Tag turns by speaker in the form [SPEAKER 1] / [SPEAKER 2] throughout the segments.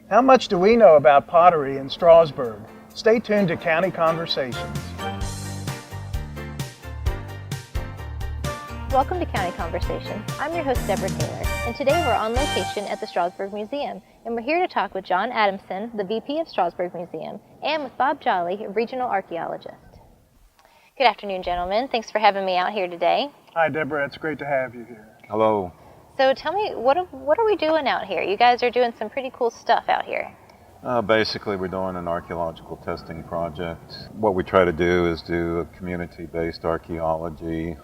[SPEAKER 1] How much do we know about pottery in Strasburg? Stay tuned to County Conversations.
[SPEAKER 2] Welcome to County Conversations. I'm your host, Deborah Taylor, and today we're on location at the Strasburg Museum, and we're here to talk with John Adamson, the VP of Strasburg Museum, and with Bob Jolly, a regional archaeologist. Good afternoon, gentlemen. Thanks for having me out here today.
[SPEAKER 1] Hi, Deborah. It's great to have you here.
[SPEAKER 3] Hello.
[SPEAKER 2] So tell me, what are we doing out here? You guys are doing some pretty cool stuff out here.
[SPEAKER 3] Basically, we're doing an archaeological testing project. What we try to do is do a community-based archaeology,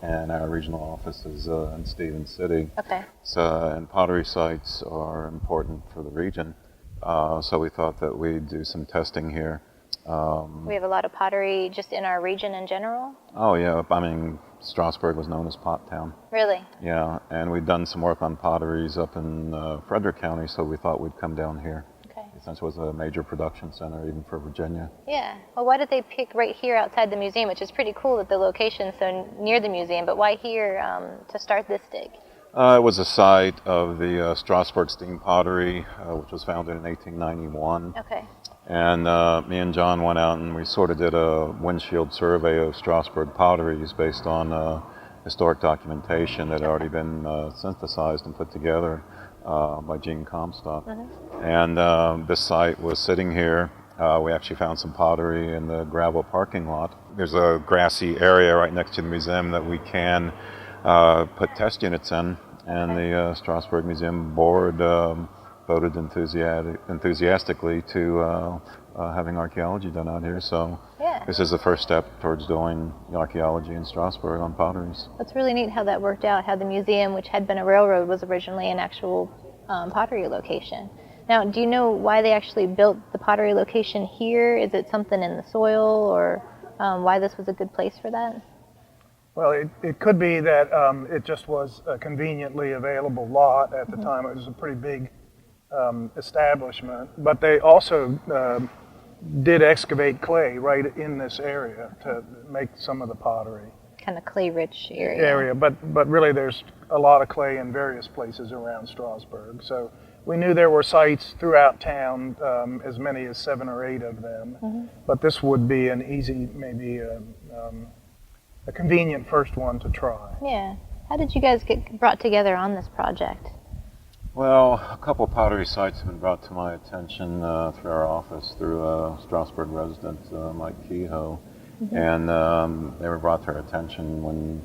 [SPEAKER 3] and our regional office is in Stevens City.
[SPEAKER 2] Okay.
[SPEAKER 3] And pottery sites are important for the region, so we thought that we'd do some testing here.
[SPEAKER 2] We have a lot of pottery just in our region in general?
[SPEAKER 3] Oh yeah, I mean, Strasburg was known as Pot Town.
[SPEAKER 2] Really?
[SPEAKER 3] Yeah, and we've done some work on potteries up in Frederick County, so we thought we'd come down here.
[SPEAKER 2] Okay.
[SPEAKER 3] Since it was a major production center even for Virginia.
[SPEAKER 2] Yeah. Well, why did they pick right here outside the museum, which is pretty cool that the location's so near the museum, but why here to start this dig?
[SPEAKER 3] It was a site of the Strasburg steam pottery, which was founded in 1891.
[SPEAKER 2] Okay.
[SPEAKER 3] And me and John went out and we sort of did a windshield survey of Strasburg potteries based on historic documentation that had already been synthesized and put together by Gene Comstock.
[SPEAKER 2] Mm-hmm.
[SPEAKER 3] And this site was sitting here. We actually found some pottery in the gravel parking lot. There's a grassy area right next to the museum that we can put test units in, and the Strasburg Museum Board voted enthusiastically to having archaeology done out here. So this is the first step towards doing archaeology in Strasburg on potteries.
[SPEAKER 2] That's really neat how that worked out, how the museum, which had been a railroad, was originally an actual pottery location. Now, do you know why they actually built the pottery location here? Is it something in the soil, or why this was a good place for that?
[SPEAKER 1] Well, it could be that it just was a conveniently available lot at the time. It was a pretty big establishment, but they also did excavate clay right in this area to make some of the pottery.
[SPEAKER 2] Kind of clay-rich area.
[SPEAKER 1] But really there's a lot of clay in various places around Strasburg. So we knew there were sites throughout town, as many as 7 or 8 of them, but this would be an easy, maybe a convenient first one to try.
[SPEAKER 2] Yeah. How did you guys get brought together on this project?
[SPEAKER 3] Well, a couple pottery sites have been brought to my attention through our office, through a Strasburg resident, Mike Kehoe. And they were brought to our attention when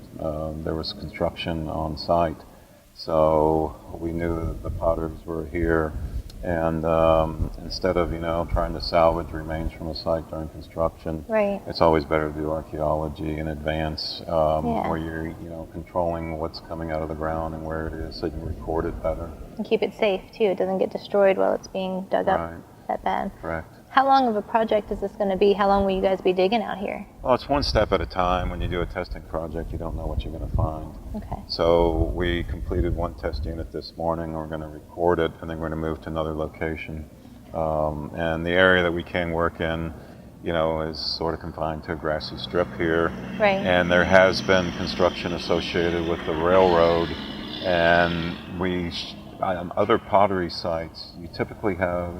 [SPEAKER 3] there was construction on site. So we knew that the potters were here, and instead of trying to salvage remains from a site during construction,
[SPEAKER 2] right,
[SPEAKER 3] it's always better to do archaeology in advance, where you're controlling what's coming out of the ground and where it is, so you can record it better
[SPEAKER 2] and keep it safe too. It doesn't get destroyed while it's being dug up that bad.
[SPEAKER 3] Correct.
[SPEAKER 2] How long of a project is this going to be? How long will you guys be digging out here?
[SPEAKER 3] Well, it's one step at a time. When you do a testing project, you don't know what you're going to find.
[SPEAKER 2] Okay.
[SPEAKER 3] So we completed one test unit this morning. We're going to record it, and then we're going to move to another location. And the area that we can work in, is sort of confined to a grassy strip here.
[SPEAKER 2] Right.
[SPEAKER 3] And there has been construction associated with the railroad, and on other pottery sites, you typically have,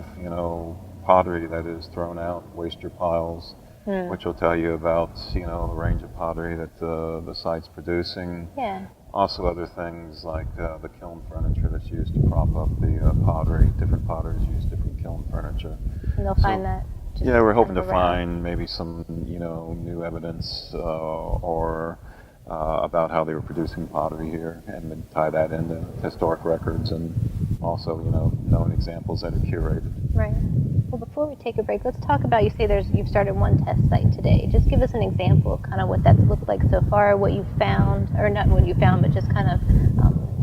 [SPEAKER 3] pottery that is thrown out, waster piles, which will tell you about, the range of pottery that the site's producing.
[SPEAKER 2] Yeah.
[SPEAKER 3] Also other things like the kiln furniture that's used to prop up the pottery. Different potters use different kiln furniture.
[SPEAKER 2] And they'll find that.
[SPEAKER 3] Yeah, we're hoping to find maybe some, new evidence or about how they were producing pottery here, and then tie that into historic records and also, known examples that are curated.
[SPEAKER 2] Right. Well, before we take a break, let's talk about, you say you've started one test site today. Just give us an example of kind of what that's looked like so far, what you've found, or not what you found, but just kind of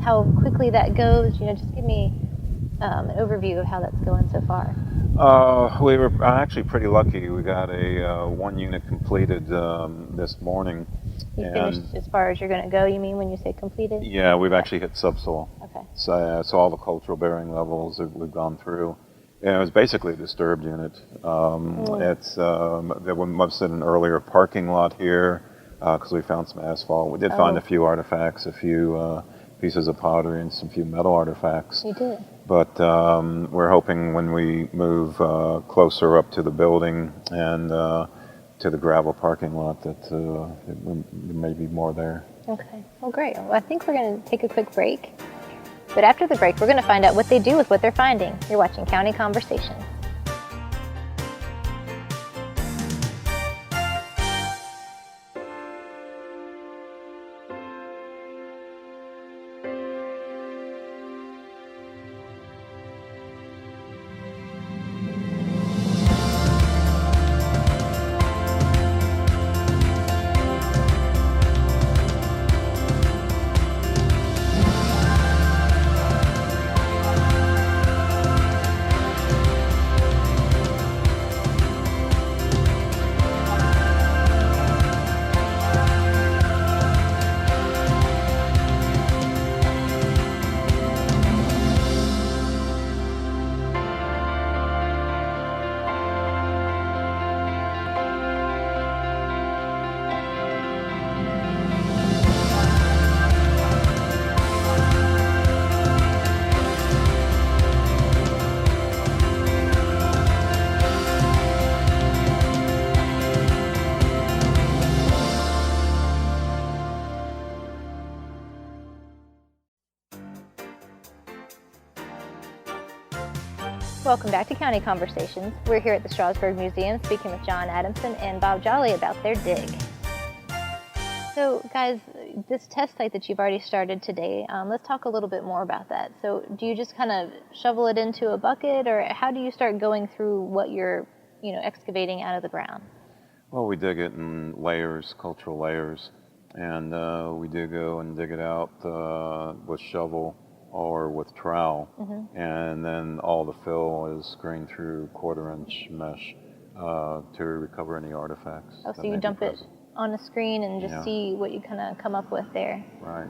[SPEAKER 2] how quickly that goes. Just give me an overview of how that's going so far.
[SPEAKER 3] We were actually pretty lucky. We got a one unit completed this morning.
[SPEAKER 2] You finished as far as you're going to go, you mean, when you say completed?
[SPEAKER 3] Yeah, we've actually hit subsoil.
[SPEAKER 2] Okay.
[SPEAKER 3] So all the cultural bearing levels that we've gone through. And it was basically a disturbed unit. There must have been an earlier parking lot here because we found some asphalt. We did find a few artifacts, a few pieces of pottery and some few metal artifacts.
[SPEAKER 2] You did?
[SPEAKER 3] But we're hoping when we move closer up to the building and to the gravel parking lot that there may be more there.
[SPEAKER 2] Okay, well great. Well, I think we're going to take a quick break. But after the break, we're going to find out what they do with what they're finding. You're watching County Conversations. Welcome back to County Conversations. We're here at the Strasburg Museum speaking with John Adamson and Bob Jolly about their dig. So guys, this test site that you've already started today, let's talk a little bit more about that. So do you just kind of shovel it into a bucket, or how do you start going through what you're excavating out of the ground?
[SPEAKER 3] Well, we dig it in layers, cultural layers, and we do go and dig it out with shovel or with trowel, and then all the fill is screened through 1/4-inch mesh to recover any artifacts.
[SPEAKER 2] Oh, so you dump it on a screen and just see what you kind of come up with there.
[SPEAKER 3] Right.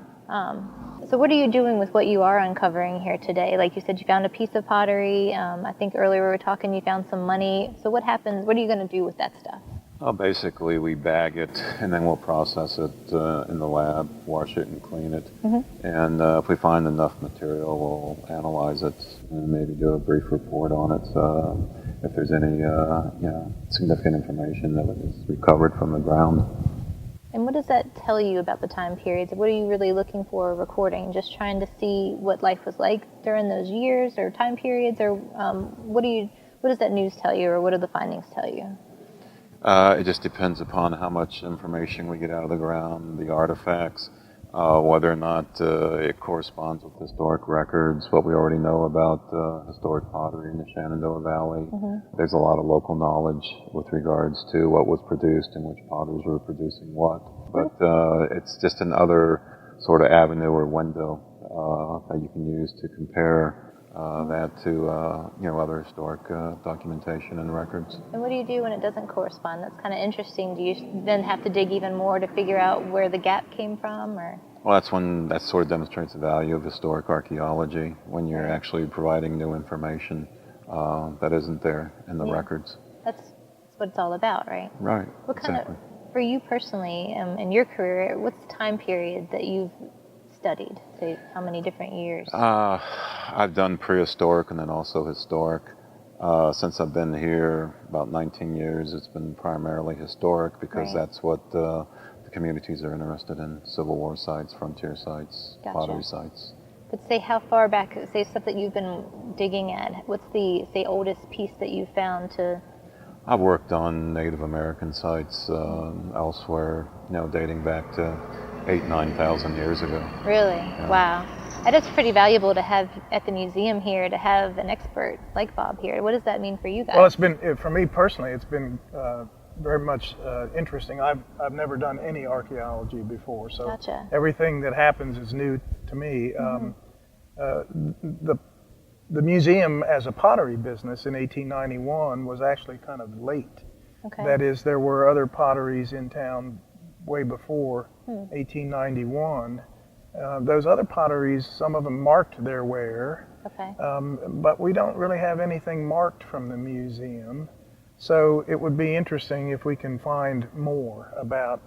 [SPEAKER 2] So what are you doing with what you are uncovering here today? Like you said, you found a piece of pottery. I think earlier we were talking, you found some money. So what happens? What are you going to do with that stuff?
[SPEAKER 3] Well, basically, we bag it, and then we'll process it in the lab, wash it and clean it. And if we find enough material, we'll analyze it and maybe do a brief report on it if there's any significant information that was recovered from the ground.
[SPEAKER 2] And what does that tell you about the time periods? What are you really looking for recording? Just trying to see what life was like during those years or time periods, or what does that news tell you, or what do the findings tell you?
[SPEAKER 3] It just depends upon how much information we get out of the ground, the artifacts, whether or not it corresponds with historic records, what we already know about historic pottery in the Shenandoah Valley. There's a lot of local knowledge with regards to what was produced and which potters were producing what. But it's just another sort of avenue or window that you can use to compare that to other historic documentation and records.
[SPEAKER 2] And what do you do when it doesn't correspond? That's kind of interesting. Do you then have to dig even more to figure out where the gap came from, or? Well,
[SPEAKER 3] that sort of demonstrates the value of historic archaeology, when you're actually providing new information that isn't there in the records.
[SPEAKER 2] That's what it's all about, right?
[SPEAKER 3] Right.
[SPEAKER 2] What kind of, for you personally, in your career, what's the time period that you've studied? Say, how many different years?
[SPEAKER 3] I've done prehistoric and then also historic. Since I've been here about 19 years, it's been primarily historic because that's what the communities are interested in: Civil War sites, frontier sites, pottery sites.
[SPEAKER 2] But say, how far back, say stuff that you've been digging at, what's the, say, oldest piece that you found to?
[SPEAKER 3] I've worked on Native American sites elsewhere, dating back to 8,000-9,000 years ago.
[SPEAKER 2] Really?
[SPEAKER 3] Yeah.
[SPEAKER 2] Wow. That is pretty valuable to have at the museum here, to have an expert like Bob here. What does that mean for you guys?
[SPEAKER 1] Well, it's been, for me personally, it's been very much interesting. I've never done any archaeology before, so everything that happens is new to me. The museum as a pottery business in 1891 was actually kind of late. That is, there were other potteries in town way before 1891. Those other potteries, some of them marked their wear, but we don't really have anything marked from the museum. So it would be interesting if we can find more about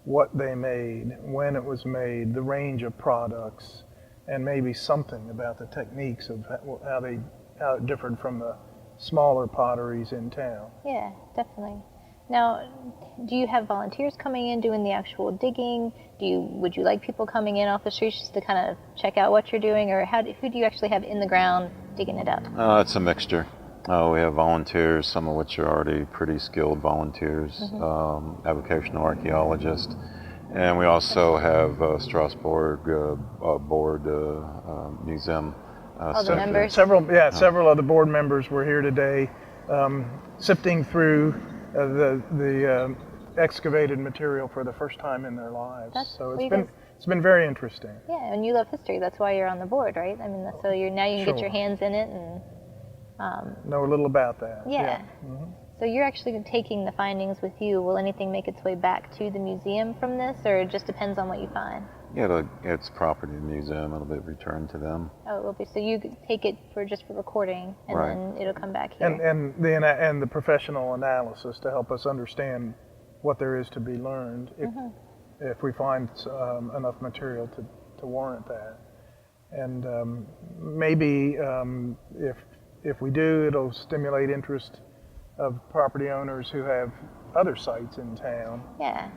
[SPEAKER 1] what they made, when it was made, the range of products, and maybe something about the techniques of how it differed from the smaller potteries in town.
[SPEAKER 2] Yeah, definitely. Now, do you have volunteers coming in doing the actual digging? Would you like people coming in off the streets just to kind of check out what you're doing, or who do you actually have in the ground digging it up?
[SPEAKER 3] It's a mixture. We have volunteers, some of which are already pretty skilled volunteers, avocational archaeologists, and we also have Strasburg Museum.
[SPEAKER 2] The members?
[SPEAKER 1] Several of the board members were here today, sifting through the excavated material for the first time in their lives. So it's been very interesting.
[SPEAKER 2] Yeah, and you love history. That's why you're on the board, right? I mean, so now you can get your hands in it and
[SPEAKER 1] know a little about that.
[SPEAKER 2] Yeah. So you're actually taking the findings with you. Will anything make its way back to the museum from this, or it just depends on what you find?
[SPEAKER 3] Yeah, it's property of the museum. It'll be returned to them.
[SPEAKER 2] Oh, it will be. So you take it for recording, and then it'll come back here.
[SPEAKER 1] And the professional analysis to help us understand what there is to be learned if we find enough material to warrant that. And maybe if we do, it'll stimulate interest of property owners who have other sites in town.
[SPEAKER 2] Yeah.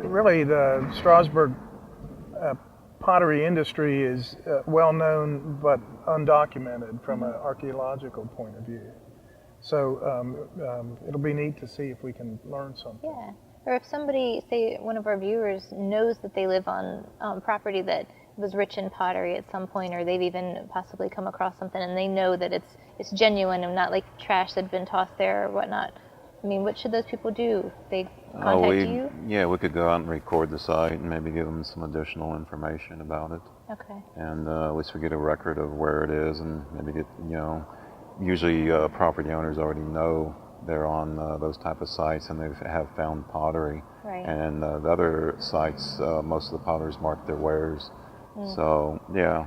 [SPEAKER 1] Really, the Strasburg pottery industry is well known but undocumented from an archaeological point of view. So it'll be neat to see if we can learn something.
[SPEAKER 2] Yeah. Or if somebody, say one of our viewers, knows that they live on property that was rich in pottery at some point, or they've even possibly come across something and they know that it's genuine and not like trash that's been tossed there or whatnot. I mean, what should those people do? They contact you?
[SPEAKER 3] Yeah, we could go out and record the site and maybe give them some additional information about it.
[SPEAKER 2] Okay.
[SPEAKER 3] And at least we get a record of where it is, and maybe get, usually property owners already know they're on those type of sites and they have found pottery.
[SPEAKER 2] Right.
[SPEAKER 3] And the other sites, most of the potters mark their wares. So, yeah,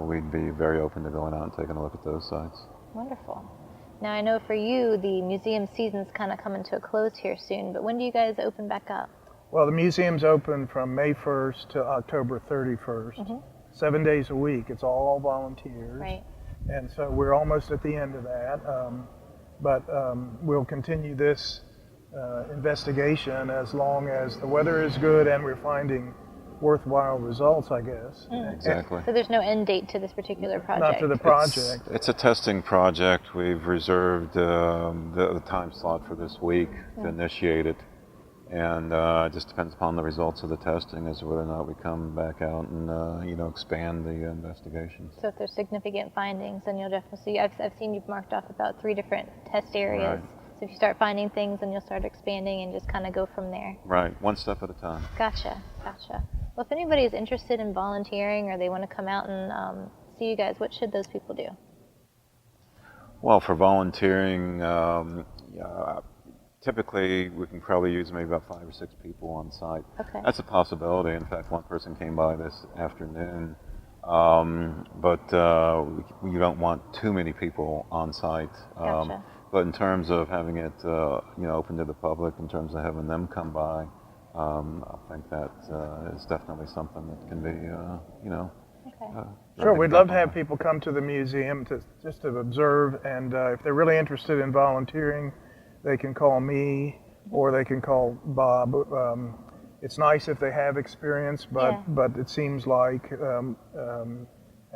[SPEAKER 3] we'd be very open to going out and taking a look at those sites.
[SPEAKER 2] Wonderful. Now, I know for you, the museum season's kind of coming to a close here soon, but when do you guys open back up?
[SPEAKER 1] Well, the museum's open from May 1st to October 31st, 7 days a week. It's all volunteers.
[SPEAKER 2] Right.
[SPEAKER 1] And so we're almost at the end of that. But we'll continue this investigation as long as the weather is good and we're finding worthwhile results, I guess.
[SPEAKER 3] Exactly.
[SPEAKER 2] So there's no end date to this particular project?
[SPEAKER 1] Not to the project.
[SPEAKER 3] It's a testing project. We've reserved the time slot for this week to initiate it. And it just depends upon the results of the testing as to whether or not we come back out and expand the investigation.
[SPEAKER 2] So if there's significant findings, then you'll definitely see. I've seen you've marked off about 3 different test areas.
[SPEAKER 3] Right.
[SPEAKER 2] So if you start finding things, then you'll start expanding and just kind of go from there.
[SPEAKER 3] Right, one step at a time.
[SPEAKER 2] Gotcha. Well, if anybody is interested in volunteering or they want to come out and see you guys, what should those people do?
[SPEAKER 3] Well, for volunteering, typically we can probably use maybe about 5 or 6 people on site.
[SPEAKER 2] Okay.
[SPEAKER 3] That's a possibility. In fact, one person came by this afternoon, but you don't want too many people on site.
[SPEAKER 2] Gotcha.
[SPEAKER 3] But in terms of having it, open to the public, in terms of having them come by, I think that is definitely something that can be,
[SPEAKER 2] Okay.
[SPEAKER 1] Sure, we'd love to have people come to the museum just to observe, and if they're really interested in volunteering, they can call me or they can call Bob. It's nice if they have experience, but it seems like, and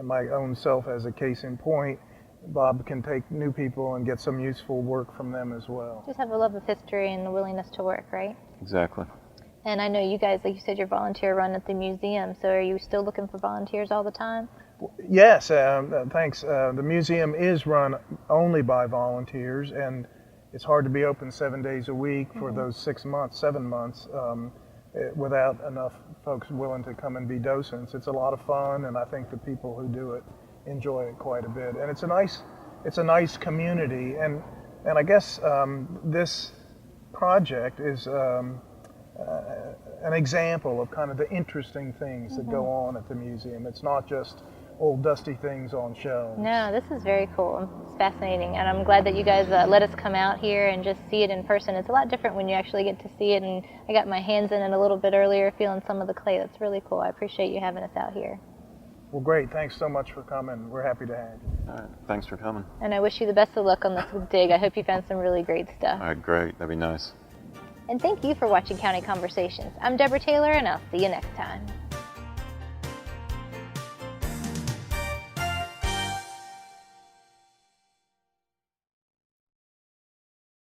[SPEAKER 1] my own self as a case in point, Bob can take new people and get some useful work from them as well.
[SPEAKER 2] Just have a love of history and the willingness to work, right?
[SPEAKER 3] Exactly.
[SPEAKER 2] And I know you guys, like you said, you're volunteer run at the museum, so are you still looking for volunteers all the time?
[SPEAKER 1] Yes, thanks. The museum is run only by volunteers, and it's hard to be open 7 days a week for those 7 months, without enough folks willing to come and be docents. It's a lot of fun, and I think the people who do it enjoy it quite a bit. And it's a nice community, and I guess this project is an example of kind of the interesting things that go on at the museum. It's not just old dusty things on shelves.
[SPEAKER 2] No, this is very cool. It's fascinating, and I'm glad that you guys let us come out here and just see it in person. It's a lot different when you actually get to see it, and I got my hands in it a little bit earlier, feeling some of the clay. That's really cool. I appreciate you having us out here.
[SPEAKER 1] Well, great. Thanks so much for coming. We're happy to have you.
[SPEAKER 3] All right, thanks for coming.
[SPEAKER 2] And I wish you the best of luck on this dig. I hope you found some really great stuff.
[SPEAKER 3] All right, great. That'd be nice.
[SPEAKER 2] And thank you for watching County Conversations. I'm Deborah Taylor, and I'll see you next time.